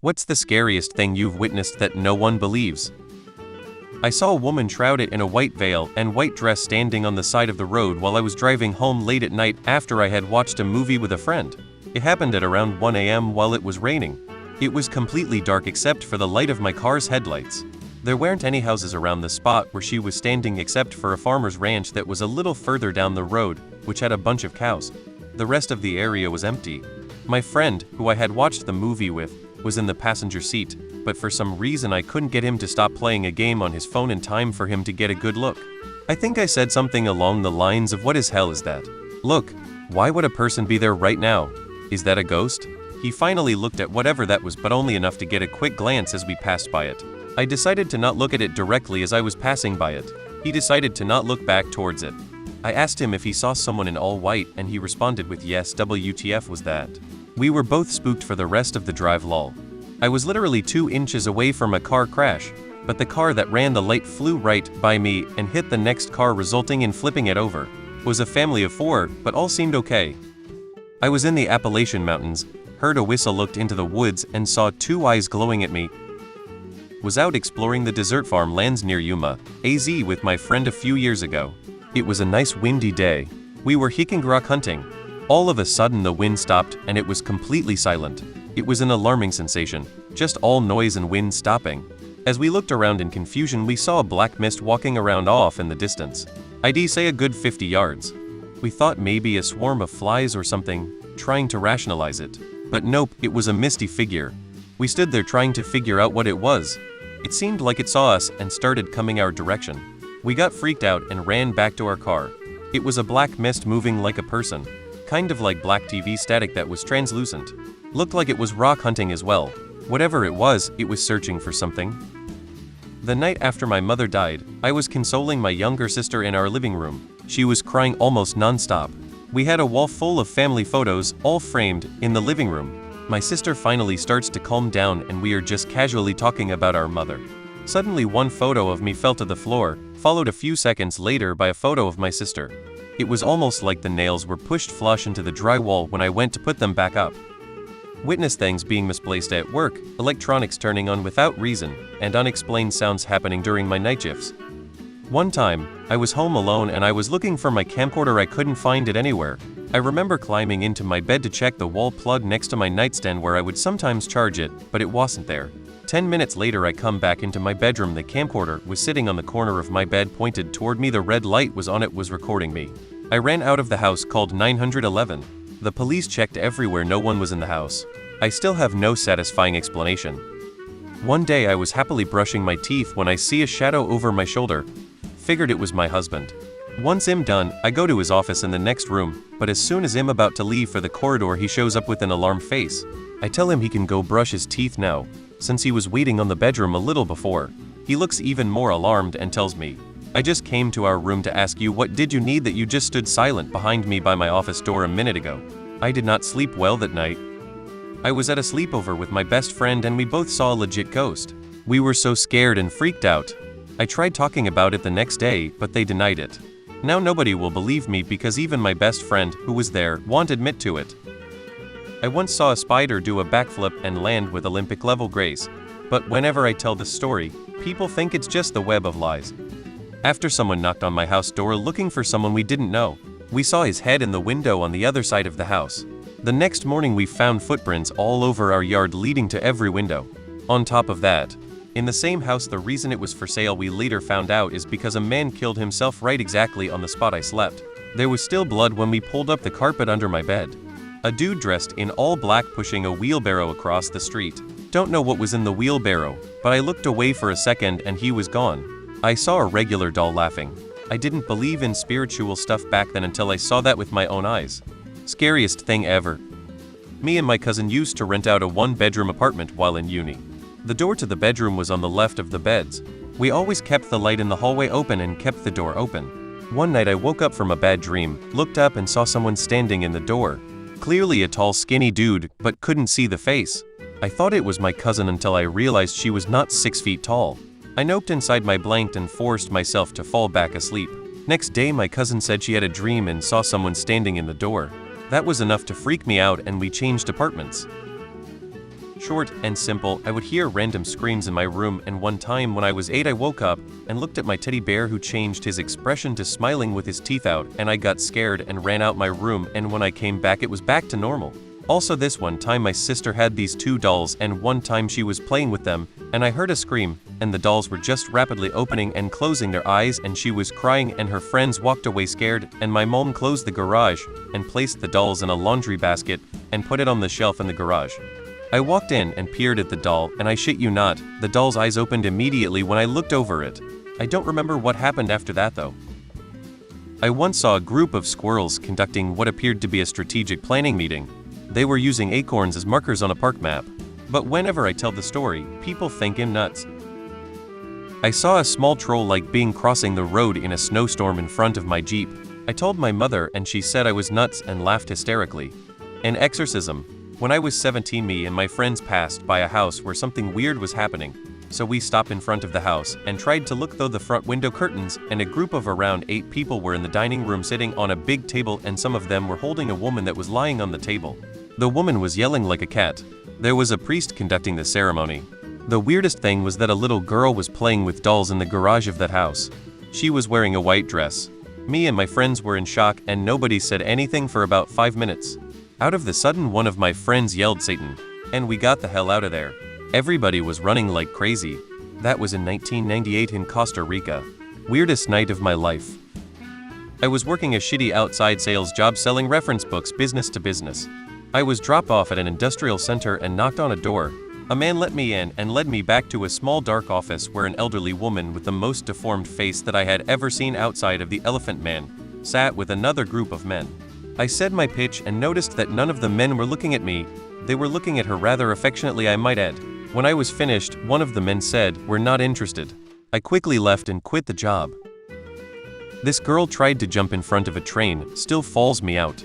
What's the scariest thing you've witnessed that no one believes? I saw a woman shrouded in a white veil and white dress standing on the side of the road while I was driving home late at night after I had watched a movie with a friend. It happened at around 1 a.m. while it was raining. It was completely dark except for the light of my car's headlights. There weren't any houses around the spot where she was standing except for a farmer's ranch that was a little further down the road, which had a bunch of cows. The rest of the area was empty. My friend, who I had watched the movie with, was in the passenger seat, but for some reason I couldn't get him to stop playing a game on his phone in time for him to get a good look. I think I said something along the lines of, "What as hell is that? Look, why would a person be there right now? Is that a ghost?" He finally looked at whatever that was, but only enough to get a quick glance as we passed by it. I decided to not look at it directly as I was passing by it. He decided to not look back towards it. I asked him if he saw someone in all white and he responded with yes. WTF was that? We were both spooked for the rest of the drive. Lol. I was literally 2 inches away from a car crash, but the car that ran the light flew right by me and hit the next car, resulting in flipping it over. It was a family of 4, but all seemed okay. I was in the Appalachian Mountains, heard a whistle, looked into the woods and saw 2 eyes glowing at me. Was out exploring the desert farmlands near Yuma, AZ with my friend a few years ago. It was a nice windy day. We were hiking rock hunting. All of a sudden the wind stopped and it was completely silent. It was an alarming sensation, just all noise and wind stopping. As we looked around in confusion, we saw a black mist walking around off in the distance. I'd say a good 50 yards. We thought maybe a swarm of flies or something, trying to rationalize it. But nope, it was a misty figure. We stood there trying to figure out what it was. It seemed like it saw us and started coming our direction. We got freaked out and ran back to our car. It was a black mist moving like a person. Kind of like black TV static that was translucent. Looked like it was rock hunting as well. Whatever it was searching for something. The night after my mother died, I was consoling my younger sister in our living room. She was crying almost non-stop. We had a wall full of family photos, all framed, in the living room. My sister finally starts to calm down and we are just casually talking about our mother. Suddenly one photo of me fell to the floor, followed a few seconds later by a photo of my sister. It was almost like the nails were pushed flush into the drywall when I went to put them back up. Witness things being misplaced at work, electronics turning on without reason, and unexplained sounds happening during my night shifts. One time, I was home alone and I was looking for my camcorder. I couldn't find it anywhere. I remember climbing into my bed to check the wall plug next to my nightstand where I would sometimes charge it, but it wasn't there. 10 minutes later I come back into my bedroom. The camcorder was sitting on the corner of my bed, pointed toward me. The red light was on, it was recording me. I ran out of the house, called 911. The police checked everywhere, no one was in the house. I still have no satisfying explanation. One day I was happily brushing my teeth when I see a shadow over my shoulder. Figured it was my husband. Once I'm done, I go to his office in the next room, but as soon as I'm about to leave for the corridor, he shows up with an alarmed face. I tell him he can go brush his teeth now, since he was waiting on the bedroom a little before. He looks even more alarmed and tells me, "I just came to our room to ask you, what did you need that you just stood silent behind me by my office door a minute ago?" I did not sleep well that night. I was at a sleepover with my best friend and we both saw a legit ghost. We were so scared and freaked out. I tried talking about it the next day, but they denied it. Now nobody will believe me because even my best friend, who was there, won't admit to it. I once saw a spider do a backflip and land with Olympic-level grace, but whenever I tell this story, people think it's just the web of lies. After someone knocked on my house door looking for someone we didn't know, we saw his head in the window on the other side of the house. The next morning we found footprints all over our yard leading to every window. On top of that, in the same house, the reason it was for sale, we later found out, is because a man killed himself right exactly on the spot I slept. There was still blood when we pulled up the carpet under my bed. A dude dressed in all black pushing a wheelbarrow across the street. Don't know what was in the wheelbarrow, but I looked away for a second and he was gone. I saw a regular doll laughing. I didn't believe in spiritual stuff back then until I saw that with my own eyes. Scariest thing ever. Me and my cousin used to rent out a 1-bedroom apartment while in uni. The door to the bedroom was on the left of the beds. We always kept the light in the hallway open and kept the door open. One night I woke up from a bad dream, looked up and saw someone standing in the door. Clearly a tall, skinny dude, but couldn't see the face. I thought it was my cousin until I realized she was not 6 feet tall. I noped inside my blanket and forced myself to fall back asleep. Next day my cousin said she had a dream and saw someone standing in the door. That was enough to freak me out and we changed apartments. Short and simple, I would hear random screams in my room, and one time when I was 8 I woke up and looked at my teddy bear who changed his expression to smiling with his teeth out, and I got scared and ran out my room, and when I came back it was back to normal. Also this one time my sister had these two dolls, and one time she was playing with them, and I heard a scream, and the dolls were just rapidly opening and closing their eyes, and she was crying, and her friends walked away scared, and my mom closed the garage and placed the dolls in a laundry basket and put it on the shelf in the garage. I walked in and peered at the doll, and I shit you not, the doll's eyes opened immediately when I looked over it. I don't remember what happened after that though. I once saw a group of squirrels conducting what appeared to be a strategic planning meeting. They were using acorns as markers on a park map. But whenever I tell the story, people think I'm nuts. I saw a small troll-like being crossing the road in a snowstorm in front of my Jeep. I told my mother and she said I was nuts and laughed hysterically. An exorcism. When I was 17, me and my friends passed by a house where something weird was happening. So we stopped in front of the house and tried to look through the front window curtains, and a group of around 8 people were in the dining room sitting on a big table, and some of them were holding a woman that was lying on the table. The woman was yelling like a cat. There was a priest conducting the ceremony. The weirdest thing was that a little girl was playing with dolls in the garage of that house. She was wearing a white dress. Me and my friends were in shock, and nobody said anything for about 5 minutes. Out of the sudden, one of my friends yelled Satan, and we got the hell out of there. Everybody was running like crazy. That was in 1998 in Costa Rica. Weirdest night of my life. I was working a shitty outside sales job selling reference books business to business. I was dropped off at an industrial center and knocked on a door. A man let me in and led me back to a small dark office where an elderly woman with the most deformed face that I had ever seen outside of the Elephant Man sat with another group of men. I said my pitch and noticed that none of the men were looking at me. They were looking at her rather affectionately, I might add. When I was finished, one of the men said, "We're not interested." I quickly left and quit the job. This girl tried to jump in front of a train, still falls me out.